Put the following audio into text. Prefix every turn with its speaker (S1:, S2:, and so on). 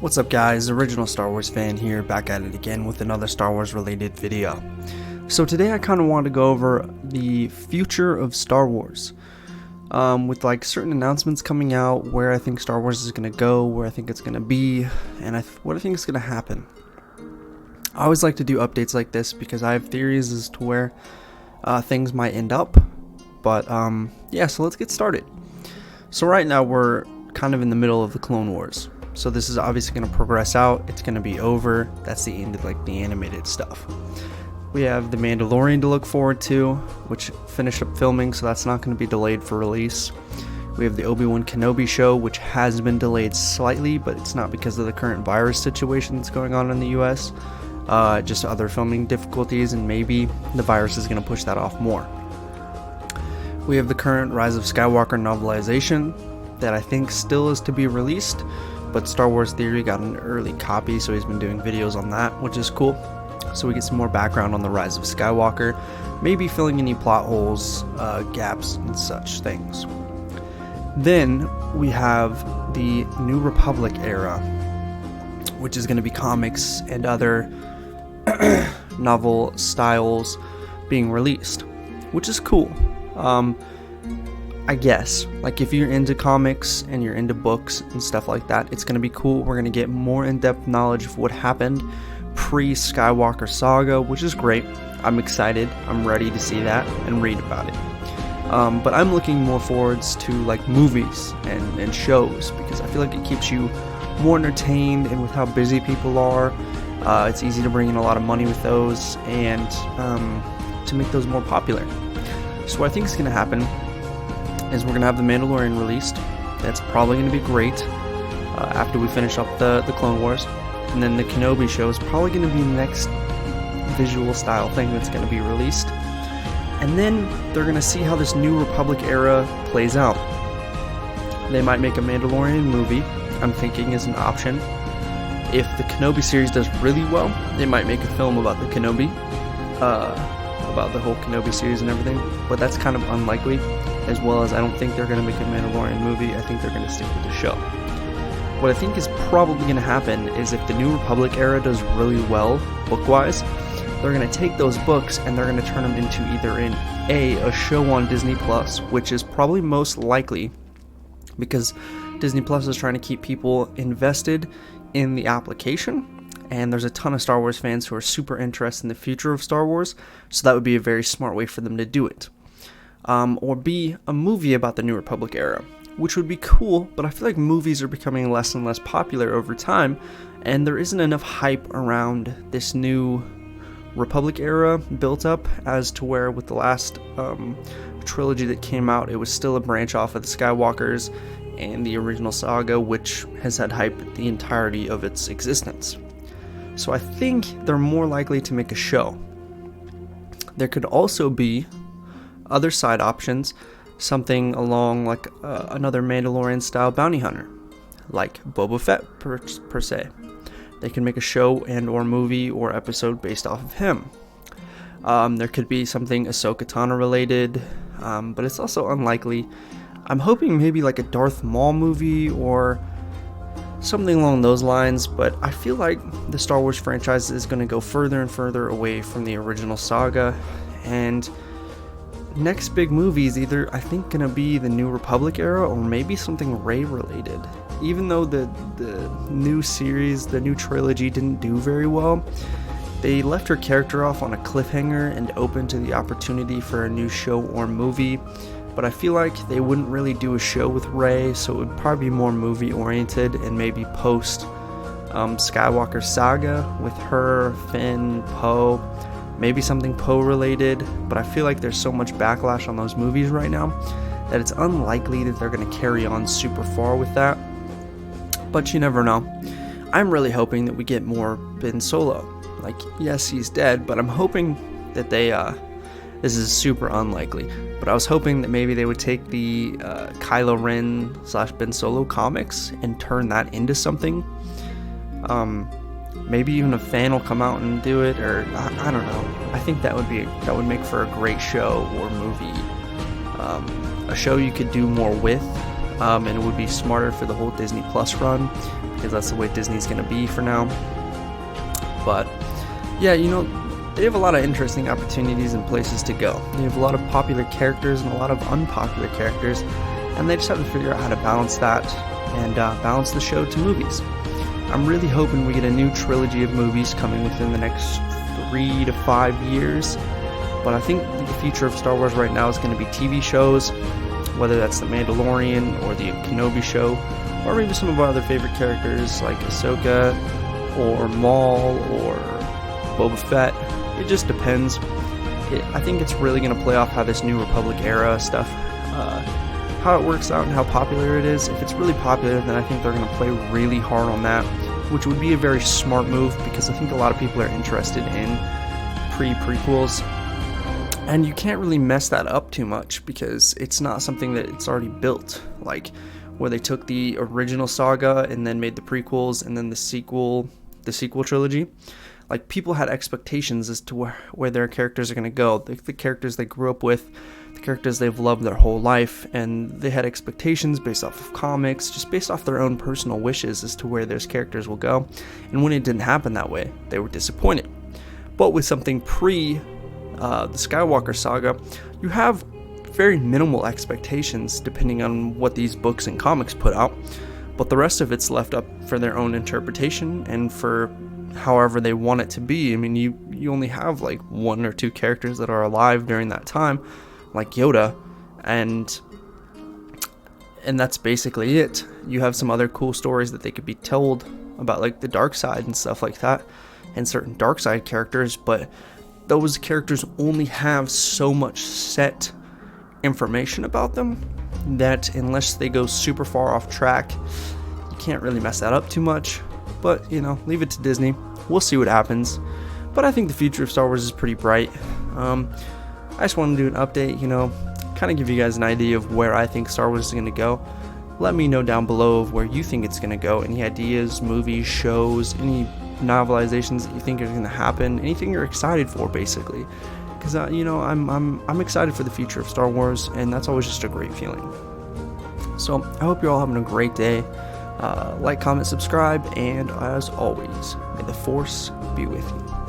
S1: What's up guys, Original Star Wars fan here, back at it again with another Star Wars related video. So today I kind of want to go over the future of Star Wars, with like certain announcements coming out, where I think Star Wars is going to go, where I think it's going to be, and what I think is going to happen. I always like to do updates like this because I have theories as to where things might end up, but yeah, so let's get started. So right now we're kind of in the middle of the Clone Wars. So this is obviously going to progress out. It's going to be over. That's the end of like the animated stuff. We have The Mandalorian to look forward to, which finished up filming, so that's not going to be delayed for release. We have the Obi-Wan Kenobi show, which has been delayed slightly, but it's not because of the current virus situation that's going on in the US. Just other filming difficulties, and maybe the virus is going to push that off more. We have the current Rise of Skywalker novelization that I think still is to be released, but Star Wars Theory got an early copy, so he's been doing videos on that, which is cool. So we get some more background on the Rise of Skywalker, maybe filling any plot holes, gaps, and such things. Then we have the New Republic era, which is going to be comics and other novel styles being released, which is cool. I guess, like if you're into comics and you're into books and stuff like that, it's going to be cool. We're going to get more in-depth knowledge of what happened pre-Skywalker saga, which is great. I'm excited. I'm ready to see that and read about it. But I'm looking more forwards to like movies and shows, because I feel like it keeps you more entertained, and with how busy people are, it's easy to bring in a lot of money with those, and to make those more popular. So what I think is going to happen is we're going to have The Mandalorian released. That's probably going to be great after we finish up the Clone Wars. And then the Kenobi show is probably going to be the next visual style thing that's going to be released. And then they're going to see how this New Republic era plays out. They might make a Mandalorian movie, I'm thinking, is an option. If the Kenobi series does really well, they might make a film about the Kenobi, about the whole Kenobi series and everything, but that's kind of unlikely, as well as I don't think they're going to make a Mandalorian movie. I think they're going to stick with the show. What I think is probably going to happen is if the New Republic era does really well, book-wise, they're going to take those books and they're going to turn them into either a show on Disney Plus, which is probably most likely, because Disney Plus is trying to keep people invested in the application, and there's a ton of Star Wars fans who are super interested in the future of Star Wars, so that would be a very smart way for them to do it. Or be a movie about the New Republic era, which would be cool, but I feel like movies are becoming less and less popular over time, and there isn't enough hype around this New Republic era built up, as to where with the last trilogy that came out, it was still a branch off of the Skywalkers and the original saga, which has had hype the entirety of its existence. So I think they're more likely to make a show. There could also be other side options, something along like another Mandalorian style bounty hunter, like Boba Fett per se. They can make a show and or movie or episode based off of him. There could be something Ahsoka Tano related, but it's also unlikely. I'm hoping maybe like a Darth Maul movie or something along those lines, but I feel like the Star Wars franchise is going to go further and further away from the original saga, and next big movie is either, I think, going to be the New Republic era or maybe something Rey related. Even though the new series, the new trilogy didn't do very well, they left her character off on a cliffhanger and open to the opportunity for a new show or movie. But I feel like they wouldn't really do a show with Rey, so it would probably be more movie oriented, and maybe post Skywalker saga with her, Finn, Poe, maybe something Poe related. But I feel like there's so much backlash on those movies right now that it's unlikely that they're going to carry on super far with that. But you never know. I'm really hoping that we get more Ben Solo. Like, yes, he's dead, but I'm hoping that they this is super unlikely, but I was hoping that maybe they would take the Kylo Ren / Ben Solo comics and turn that into something. Maybe even a fan will come out and do it, or I don't know. I think that would make for a great show or movie. A show you could do more with, and it would be smarter for the whole Disney Plus run, because that's the way Disney's going to be for now. But yeah, they have a lot of interesting opportunities and places to go. They have a lot of popular characters and a lot of unpopular characters, and they just have to figure out how to balance that and balance the show to movies. I'm really hoping we get a new trilogy of movies coming within the next 3 to 5 years, but I think the future of Star Wars right now is going to be TV shows, whether that's The Mandalorian or the Kenobi show, or maybe some of our other favorite characters like Ahsoka or Maul or Boba Fett. It just depends. I think it's really going to play off how this New Republic era stuff, how it works out and how popular it is. If it's really popular, then I think they're going to play really hard on that, which would be a very smart move, because I think a lot of people are interested in prequels, and you can't really mess that up too much because it's not something that it's already built, like where they took the original saga and then made the prequels and then the sequel trilogy. Like, people had expectations as to where their characters are going to go, the characters they grew up with, the characters they've loved their whole life, and they had expectations based off of comics, just based off their own personal wishes as to where those characters will go. And when it didn't happen that way, they were disappointed. But with something the Skywalker saga, you have very minimal expectations depending on what these books and comics put out, but the rest of it's left up for their own interpretation and for however they want it to be. I mean, you only have like 1 or 2 characters that are alive during that time, like Yoda, and that's basically it. You have some other cool stories that they could be told about, like the dark side and stuff like that, and certain dark side characters, but those characters only have so much set information about them that unless they go super far off track, you can't really mess that up too much. But, leave it to Disney. We'll see what happens. But I think the future of Star Wars is pretty bright. I just wanted to do an update, kind of give you guys an idea of where I think Star Wars is going to go. Let me know down below of where you think it's going to go. Any ideas, movies, shows, any novelizations that you think are going to happen, anything you're excited for, basically. Because, I'm excited for the future of Star Wars, and that's always just a great feeling. So, I hope you're all having a great day. Like, comment, subscribe, and as always, may the Force be with you.